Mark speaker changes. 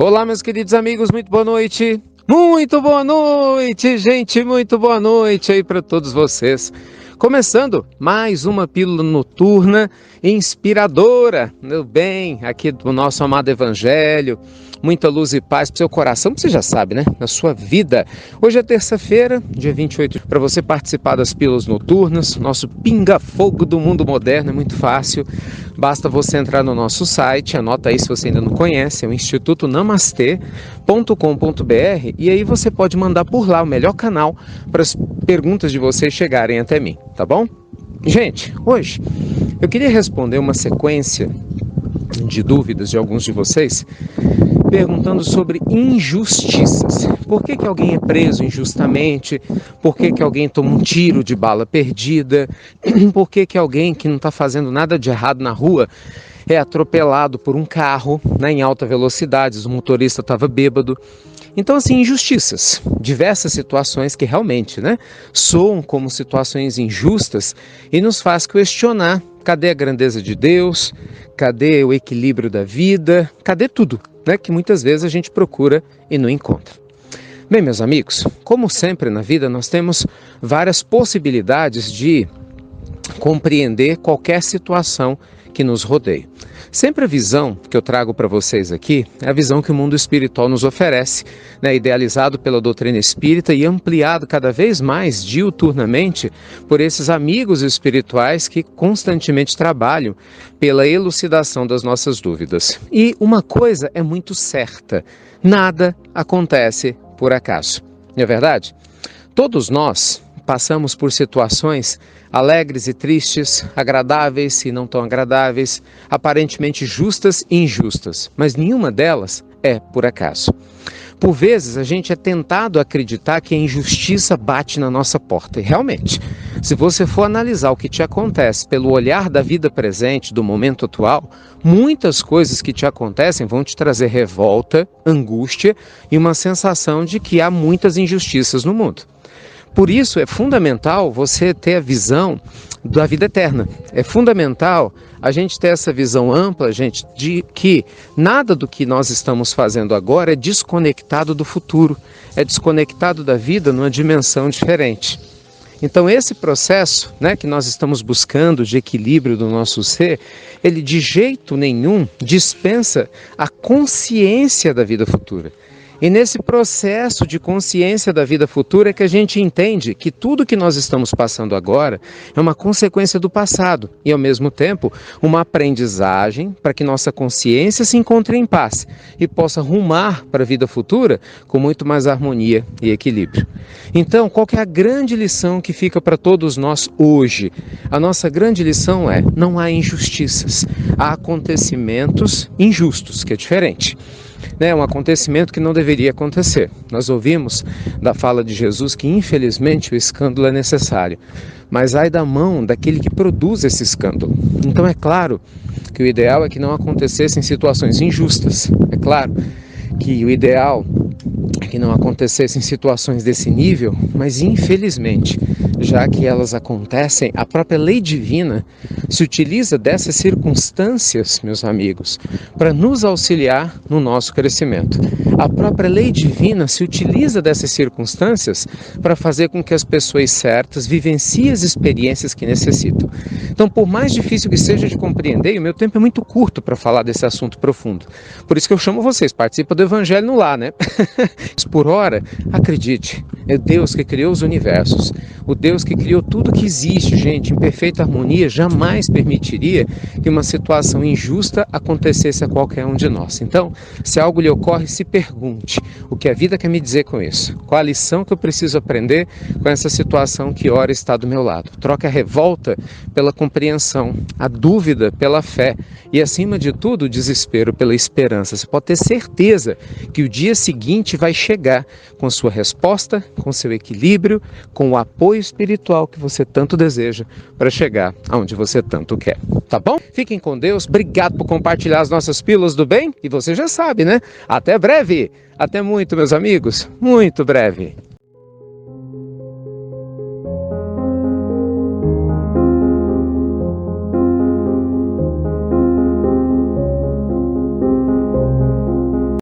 Speaker 1: Olá, meus queridos amigos, muito boa noite. Muito boa noite, gente, muito boa noite aí para todos vocês. Começando mais uma pílula noturna inspiradora, meu bem, aqui do nosso amado Evangelho. Muita luz e paz para o seu coração, você já sabe, né? Na sua vida. Hoje é terça-feira, dia 28, para você participar das pílulas noturnas, nosso pinga-fogo do mundo moderno, é muito fácil. Basta você entrar no nosso site, anota aí se você ainda não conhece, é o institutonamastê.com.br e aí você pode mandar por lá o melhor canal para as perguntas de vocês chegarem até mim, tá bom? Gente, hoje eu queria responder uma sequência de dúvidas de alguns de vocês, perguntando sobre injustiças. Por que alguém é preso injustamente? Por que alguém toma um tiro de bala perdida? Por que alguém que não está fazendo nada de errado na rua é atropelado por um carro, né, em alta velocidade, o motorista estava bêbado? Então, assim, injustiças, diversas situações que realmente, né, soam como situações injustas e nos faz questionar: cadê a grandeza de Deus? Cadê o equilíbrio da vida? Cadê tudo, né, que muitas vezes a gente procura e não encontra? Bem, meus amigos, como sempre na vida, nós temos várias possibilidades de compreender qualquer situação que nos rodeia. Sempre a visão que eu trago para vocês aqui é a visão que o mundo espiritual nos oferece, né, idealizado pela doutrina espírita e ampliado cada vez mais diuturnamente por esses amigos espirituais que constantemente trabalham pela elucidação das nossas dúvidas. E uma coisa é muito certa: nada acontece por acaso. Não é verdade? Todos nós passamos por situações alegres e tristes, agradáveis e não tão agradáveis, aparentemente justas e injustas, mas nenhuma delas é por acaso. Por vezes a gente é tentado a acreditar que a injustiça bate na nossa porta, e realmente, se você for analisar o que te acontece pelo olhar da vida presente, do momento atual, muitas coisas que te acontecem vão te trazer revolta, angústia e uma sensação de que há muitas injustiças no mundo. Por isso é fundamental você ter a visão da vida eterna. É fundamental a gente ter essa visão ampla, gente, de que nada do que nós estamos fazendo agora é desconectado do futuro, é desconectado da vida numa dimensão diferente. Então esse processo, né, que nós estamos buscando de equilíbrio do nosso ser, ele de jeito nenhum dispensa a consciência da vida futura. E nesse processo de consciência da vida futura é que a gente entende que tudo que nós estamos passando agora é uma consequência do passado e, ao mesmo tempo, uma aprendizagem para que nossa consciência se encontre em paz e possa rumar para a vida futura com muito mais harmonia e equilíbrio. Então, qual que é a grande lição que fica para todos nós hoje? A nossa grande lição é: não há injustiças, há acontecimentos injustos, que é diferente. É um acontecimento que não deveria acontecer. Nós ouvimos da fala de Jesus que, infelizmente, o escândalo é necessário, mas ai da mão daquele que produz esse escândalo. Então é claro que o ideal é que não acontecessem situações injustas. É claro que o ideal é que não acontecessem situações desse nível, mas infelizmente, já que elas acontecem, a própria lei divina se utiliza dessas circunstâncias, meus amigos, para nos auxiliar no nosso crescimento. A própria lei divina se utiliza dessas circunstâncias para fazer com que as pessoas certas vivenciem as experiências que necessitam. Então, por mais difícil que seja de compreender, e o meu tempo é muito curto para falar desse assunto profundo, por isso que eu chamo vocês, participa do Evangelho no lar, né? Por hora, acredite, é Deus que criou os universos, o Deus que criou tudo que existe, gente, em perfeita harmonia, jamais permitiria que uma situação injusta acontecesse a qualquer um de nós. Então, se algo lhe ocorre, se pergunte: o que a vida quer me dizer com isso? Qual a lição que eu preciso aprender com essa situação que ora está do meu lado? Troque a revolta pela compreensão, a dúvida pela fé e, acima de tudo, o desespero pela esperança. Você pode ter certeza que o dia seguinte vai chegar com sua resposta, com seu equilíbrio, com o apoio espiritual que você tanto deseja para chegar aonde você tanto quer. Tá bom? Fiquem com Deus. Obrigado por compartilhar as nossas pílulas do bem. E você já sabe, né? Até breve. Até muito, meus amigos. Muito breve.